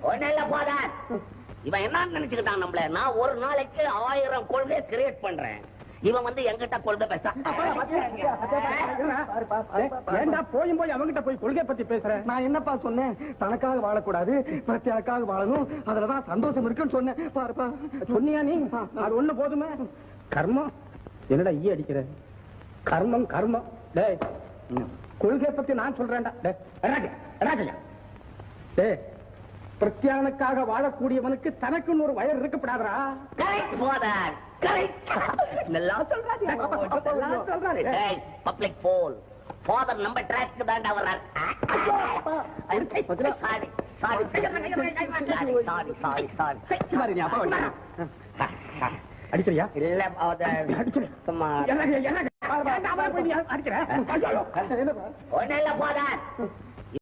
ஒன்னும் போதான். இவன் என்ன நினைச்சுக்கிட்டான் நம்மள? நான் ஒரு நாளைக்கு 1000 கொள்கை கிரியேட் பண்றேன். இவன் வந்து எங்கிட்ட கொள்கை பேச போய் போய் அவங்கிட்ட போய் கொள்கை பத்தி பேசுறேன். நான் என்னப்பா சொன்னேன்? தனக்காக வாழக்கூடாது, பிரச்சனைக்காக வாழணும், அதுலதான் சந்தோஷம் இருக்குன்னு சொன்னேன். பாருப்பா சொன்னியா நீ? அது ஒண்ணு போதுமே. கர்மம் என்னடா ஈ அடிக்கிற? கர்மம் கர்மம். டேய் கொள்கை பத்தி நான் சொல்றேன்டா. டேய் பிரத்யானுக்காக வாழக்கூடியவனுக்கு தனக்குன்னு ஒரு வயர் இருக்கப்படாதா? பப்ளிக் போல் ஃபாதர் நம்ம ட்ராக்கு தாண்டா வர்றார். அடிக்கிறியா? இல்ல சும்மா அடிக்கிறேன். ஒன்னும் போதான்.